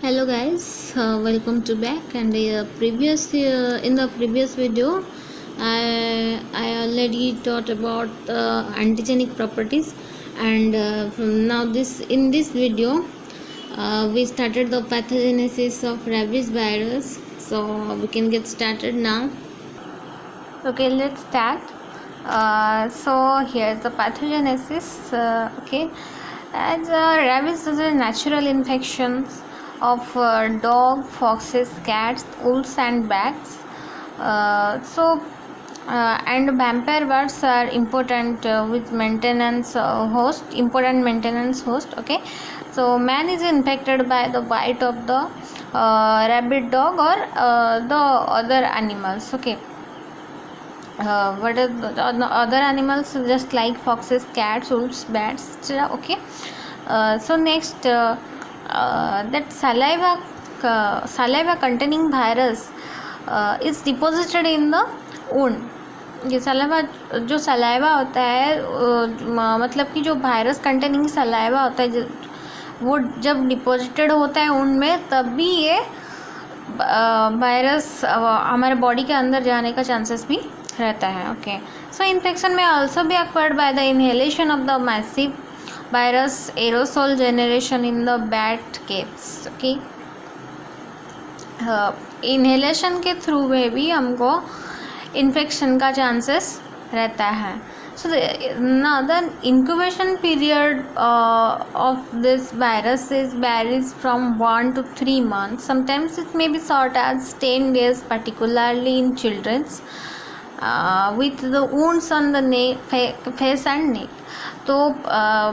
Hello guys, welcome to back. And in the previous video I already taught about antigenic properties, and from now this video we started the pathogenesis of rabies virus, so we can get started now. Okay, let's start. So here's the pathogenesis. Okay, as rabies is a natural infection of dog, foxes, cats, wolves and bats. And vampire birds are important with important maintenance host. Okay, so man is infected by the bite of the rabid dog or the other animals. Okay, what are the other animals just like foxes, cats, wolves, bats, etc. Okay, so next that saliva containing virus is deposited in the wound. ये जो saliva होता है मतलब कि जो virus containing saliva होता है वो जब डिपॉजिटेड होता है उन में, तब भी ये वायरस हमारे बॉडी के अंदर जाने का चांसेस भी रहता है. ओके, सो इन्फेक्शन में ऑल्सो भी acquired by the inhalation of the massive virus aerosol generation in the bat caves. Okay, inhalation के थ्रू में भी हमको इन्फेक्शन का चांसेस रहता है. So now the incubation period of this virus varies from 1 to 3 months. Sometimes it may be short as 10 days, particularly in children with the wounds on the face and neck. तो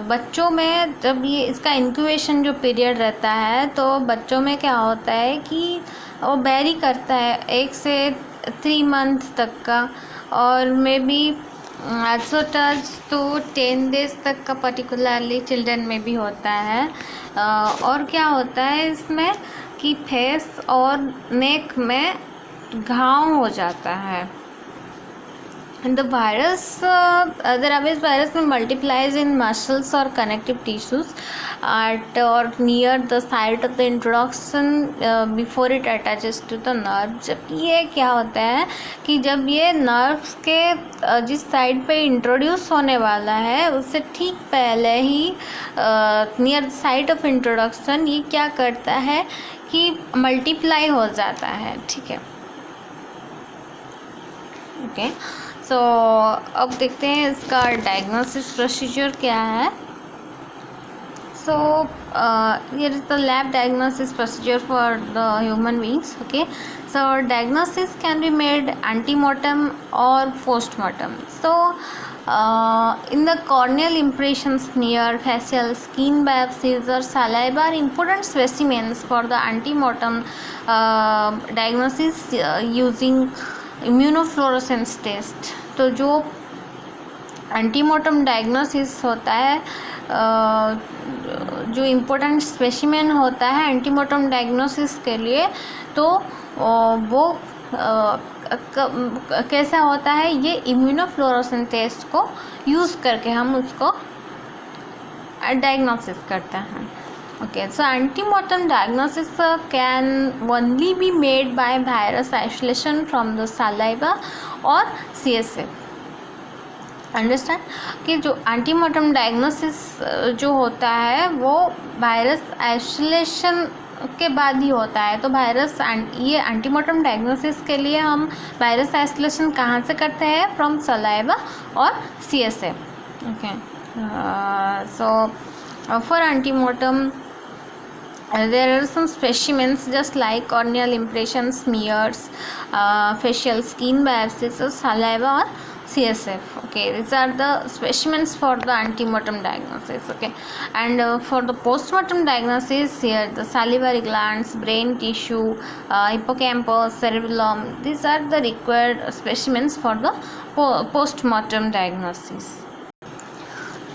बच्चों में जब ये इसका incubation जो period रहता है, तो बच्चों में क्या होता है कि वो वेरी करता है 1 से 3 मंथ तक का, और मे बी also touch तो 10 डेज तक का पर्टिकुलरली चिल्ड्रन में भी होता है. और क्या होता है इसमें कि फेस और नेक में घाव हो जाता है. The virus, the rabies virus may multiplies in muscles or connective tissues at or near the site of the introduction before it attaches to the nerve. जब ये क्या होता है कि जब ये नर्व्स के जिस साइड पे इंट्रोड्यूस होने वाला है उससे ठीक पहले ही near the site of introduction ये क्या करता है कि मल्टीप्लाई हो जाता है. ठीक है, ओके. तो अब देखते हैं इसका डायग्नोसिस प्रोसीजर क्या है. So here is the lab diagnosis procedure for the human beings. Okay, so diagnosis can be made antemortem और postmortem. So in the corneal impressions, near facial skin biopsies or saliva are important specimens for the antemortem diagnosis using immunofluorescence test. तो जो antemortem diagnosis होता है, जो important specimen होता है antemortem diagnosis के लिए, तो वो कैसा होता है, ये इम्यूनोफ्लोरोसेंस टेस्ट को यूज़ करके हम उसको डायग्नोसिस करते हैं. Okay, so antemortem diagnosis can only be made by virus isolation from the saliva or CSF. Understand कि जो एंटीमोर्टम डायग्नोसिस जो होता है वो वायरस आइसोलेशन के बाद ही होता है. तो ये एंटीमोर्टम डायग्नोसिस के लिए हम वायरस आइसोलेशन कहाँ से करते हैं? फ्रॉम सलाइवा और CSF. Okay, so for antemortem there are some specimens just like corneal impressions, smears, facial skin biopsies, saliva or CSF. Okay, these are the specimens for the antemortem diagnosis. Okay, and for the postmortem diagnosis, here the salivary glands, brain tissue, hippocampus, cerebellum, these are the required specimens for the postmortem diagnosis.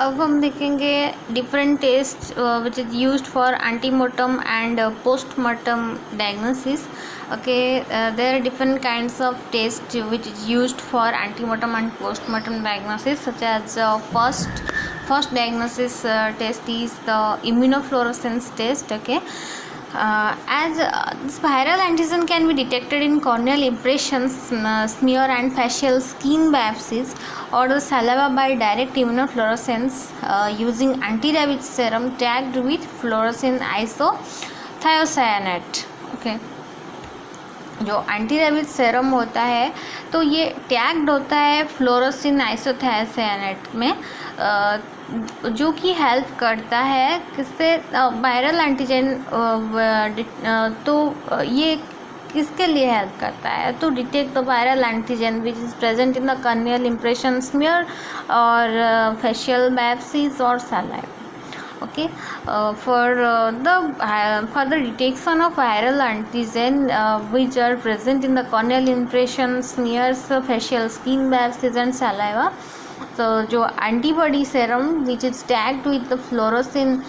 अब हम देखेंगे different test which is used for antemortem and postmortem diagnosis. Okay, there are different kinds of test which is used for antemortem and postmortem diagnosis, such as first diagnosis test is the immunofluorescence test. Okay, as this viral antigen can be detected in corneal impressions, smear and facial skin biopsies or the saliva by direct immunofluorescence using anti-rabies serum tagged with fluorescein isothiocyanate. Okay, जो anti rabies serum होता है तो ये tagged होता है fluorescein आइसोथियासाइनेट में, जो कि हेल्प करता है किससे, वायरल एंटीजन। तो ये किसके लिए हेल्प करता है, तो detect the viral antigen which is present in the corneal impression smear और फेशियल बायोप्सीज और saliva. Okay, for the detection of viral antigen which are present in the corneal impression, smears, facial skin biopsies and saliva, so जो antibody serum which is tagged with the fluorescein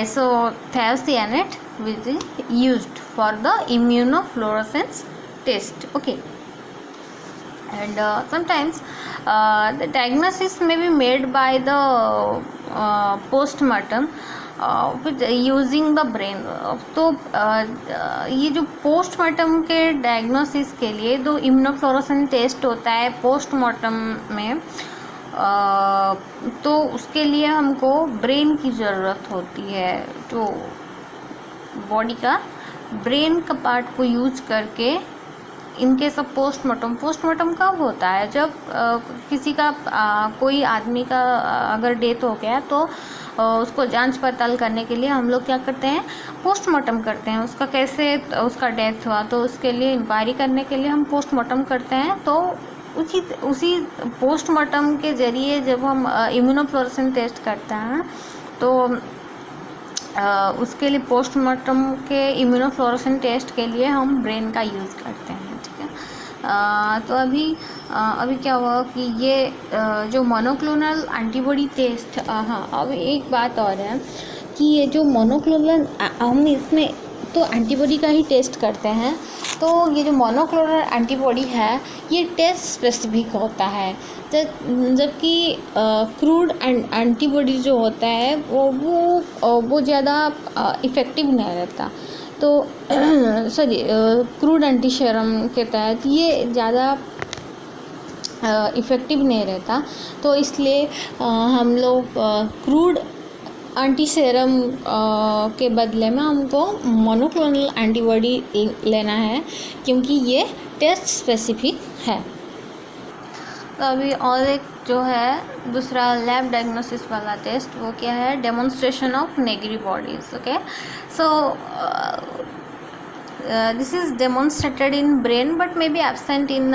isothiocyanate which is used for the immunofluorescence test. Okay, and sometimes the diagnosis may be made by the postmortem with using the brain. तो ये जो postmortem के diagnosis के लिए जो immunofluorescence test होता है postmortem में, तो उसके लिए हमको ब्रेन की ज़रूरत होती है। तो बॉडी का ब्रेन का पार्ट को यूज करके इनके सब पोस्टमार्टम कब होता है, जब किसी का कोई आदमी का अगर डेथ हो गया तो उसको जांच पड़ताल करने के लिए हम लोग क्या करते हैं, पोस्टमार्टम करते हैं। उसका कैसे उसका डेथ हुआ तो उसके लिए इंक्वायरी करने के लिए हम पोस्टमार्टम करते हैं। तो उसी पोस्टमार्टम के ज़रिए जब हम इम्यूनोफ्लोरेसेंस टेस्ट करते हैं तो उसके लिए पोस्टमार्टम के इम्यूनोफ्लोरेसेंस टेस्ट के लिए हम ब्रेन का यूज़ करते हैं। ठीक है, तो अभी क्या हुआ कि ये जो मोनोक्लोनल एंटीबॉडी टेस्ट, हाँ अब एक बात और है कि ये जो मोनोक्लोनल हम इसमें तो एंटीबॉडी का ही टेस्ट करते हैं। तो ये जो मोनोक्लोनल एंटीबॉडी है ये टेस्ट स्पेसिफिक होता है, जबकि क्रूड एंटीबॉडी जो होता है वो ज़्यादा इफ़ेक्टिव नहीं रहता। तो सॉरी, क्रूड एंटी सेरम के तहत ये ज़्यादा इफ़ेक्टिव नहीं रहता। तो इसलिए हम लोग क्रूड एंटी सेरम के बदले में हमको मोनोक्लोनल एंटीबॉडी लेना है, क्योंकि ये टेस्ट स्पेसिफिक है। तो अभी और एक जो है दूसरा लैब डायग्नोसिस वाला टेस्ट, वो क्या है, demonstration of Negri bodies. Okay, so this is demonstrated in brain but may be absent in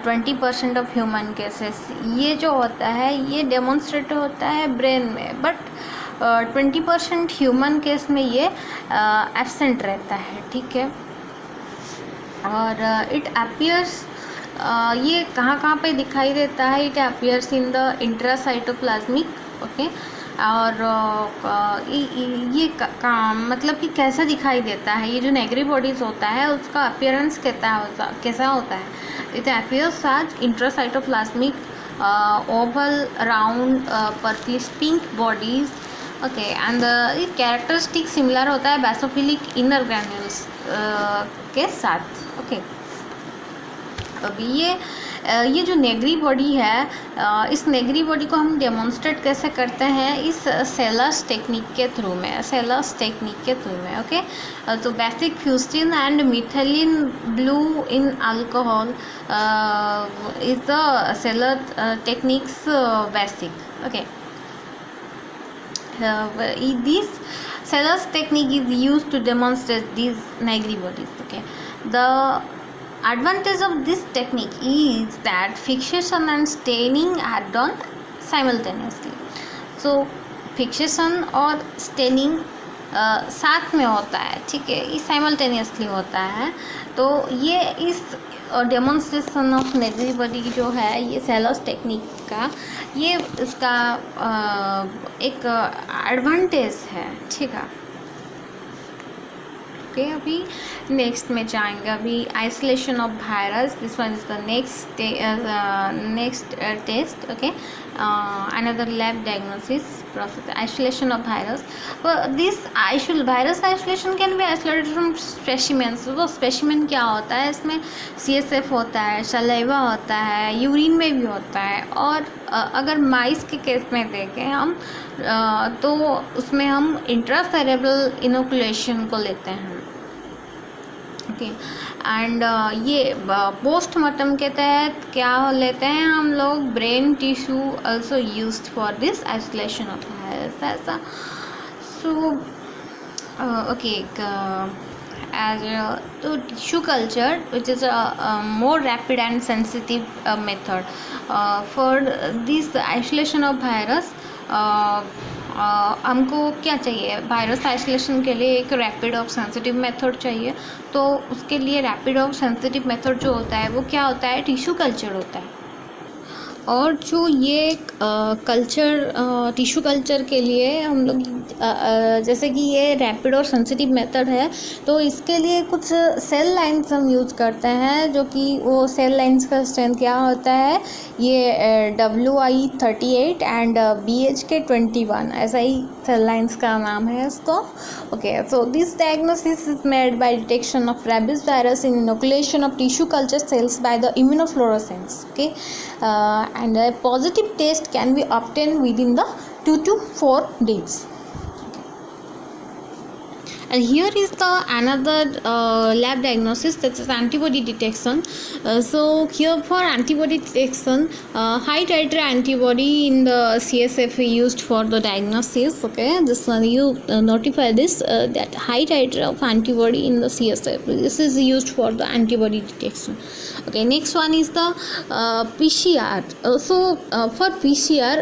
20% of human cases। ये जो होता है ये डेमोन्स्ट्रेट होता है ब्रेन में, बट 20% ह्यूमन केस में ये एब्सेंट रहता है। ठीक है, और इट अपीयर्स, ये कहाँ पे दिखाई देता है, it appears in the intracytoplasmic. Okay, और ये मतलब कि कैसा दिखाई देता है, ये जो नेगरी बॉडीज होता है उसका अपीयरेंस कैसा होता है, it appears as intracytoplasmic oval round purplish pink bodies. Okay, and characteristic similar होता है बेसोफिलिक इनर ग्रैन्यूल्स के साथ। ओके, अभी ये जो नेगरी बॉडी है, इस नेगरी बॉडी को हम डेमोन्स्ट्रेट कैसे करते हैं, इस सेलर्स टेक्निक के थ्रू में। ओके, तो basic fuchsin and methylene blue in alcohol is the Seller techniques basic. Okay, this Sellers technique is used to demonstrate these negri bodies. Okay, the advantage of this technique is that fixation and staining are done simultaneously. So fixation और staining साथ में होता है, ठीक है, ये simultaneously होता है। तो ये इस डेमोन्स्ट्रेशन ऑफ नेगरी बॉडी जो है, ये सेलर्स टेक्निक का ये इसका एक एडवांटेज है, ठीक है। ओके, अभी नेक्स्ट में जाएंगे, अभी isolation of virus, this one is the next test. Okay, another lab diagnosis process, isolation of virus. This virus isolation can be isolated from specimens. तो specimen क्या होता है, इसमें CSF होता है, सलाइवा होता है, यूरिन में भी होता है, और अगर माइस के केस में देखें हम तो उसमें हम इंट्रासेरेब्रल इनोकुलेशन को लेते हैं. ओके एंड ये पोस्टमार्टम के तहत क्या लेते हैं हम लोग, brain tissue also used for this isolation of virus. ऐसा सो ओके as तो tissue culture which is a more rapid and sensitive method for this isolation of virus. हमको क्या चाहिए, वायरस आइसोलेशन के लिए एक रैपिड और सेंसिटिव मेथड चाहिए. तो उसके लिए रैपिड और सेंसिटिव मेथड जो होता है वो क्या होता है, टिश्यू कल्चर होता है. और जो ये टिश्यू कल्चर के लिए हम लोग जैसे कि ये रैपिड और सेंसिटिव मेथड है, तो इसके लिए कुछ सेल लाइन्स हम यूज़ करते हैं, जो कि वो सेल लाइन्स का स्ट्रेंथ क्या होता है, ये WI38 एंड BHK21, ऐसा ही सेल लाइन्स का नाम है इसको. Okay so this diagnosis is made by detection of rabies virus in inoculation of tissue culture cells by the immunofluorescence. Okay and a positive test can be obtained within the 2 to 4 days. And here is the another lab diagnosis, that is antibody detection. So here for antibody detection, high titer antibody in the CSF used for the diagnosis. Okay, this one you notify this that high titer of antibody in the CSF, this is used for the antibody detection. Okay, next one is the PCR. So for PCR,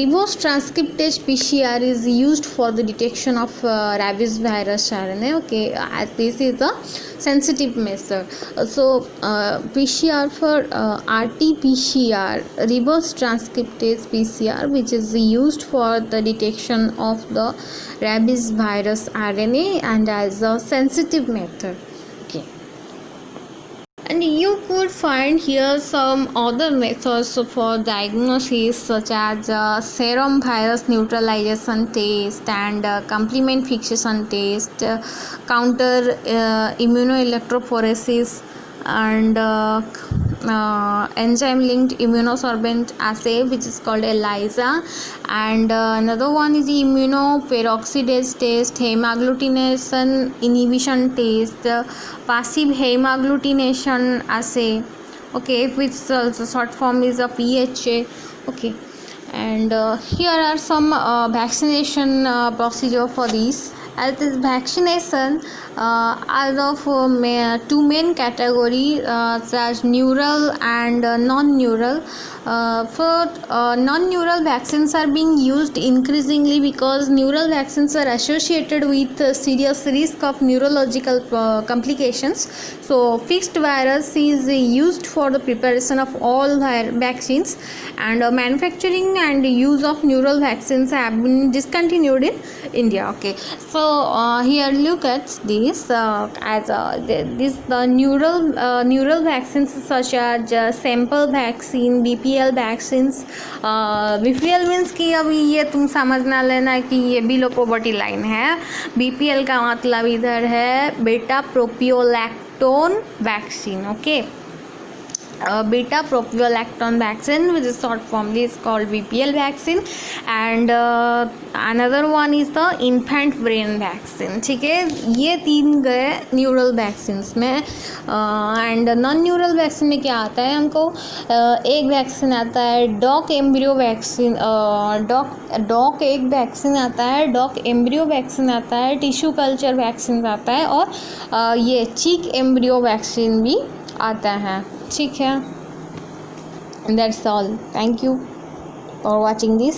reverse transcriptase PCR is used for the detection of rabies virus RNA. Okay, as this is a sensitive method. So PCR for RT-PCR, reverse transcriptase PCR, which is used for the detection of the rabies virus RNA and as a sensitive method. And you could find here some other methods for diagnosis, such as serum virus neutralization test and complement fixation test, counter immunoelectrophoresis, and enzyme linked immunosorbent assay, which is called ELISA. And another one is the immunoperoxidase test, hemagglutination inhibition test, passive hemagglutination assay. Okay, which also short form is a PHA. Okay, and here are some vaccination procedure for these. As this vaccination are of two main categories, such as neural and non-neural. For non-neural vaccines are being used increasingly because neural vaccines are associated with serious risk of neurological complications. So fixed virus is used for the preparation of all vaccines, and manufacturing and use of neural vaccines have been discontinued in India. Okay, so here look at this the neural vaccines such as sample vaccine, BPL vaccines. BPL means कि अभी ये तुम समझना लेना कि ये below poverty line है. BPL का मतलब इधर है beta propiolactone vaccine. Okay, beta propiolactone vaccine, which is short form is called BPL vaccine, and another one is the infant brain vaccine. ठीक है, ये तीन गए न्यूरल वैक्सीन्स में. एंड नॉन न्यूरल वैक्सीन में क्या आता है हमको, एक वैक्सीन आता है डॉक एम्ब्रियो वैक्सीन, डॉक एक वैक्सीन आता है, डॉक एम्ब्रियो वैक्सीन आता है, टिश्यू कल्चर वैक्सीन आता है, और ये चीक एम्ब्रियो वैक्सीन भी आता है. ठीक है, that's all. Thank you for watching this.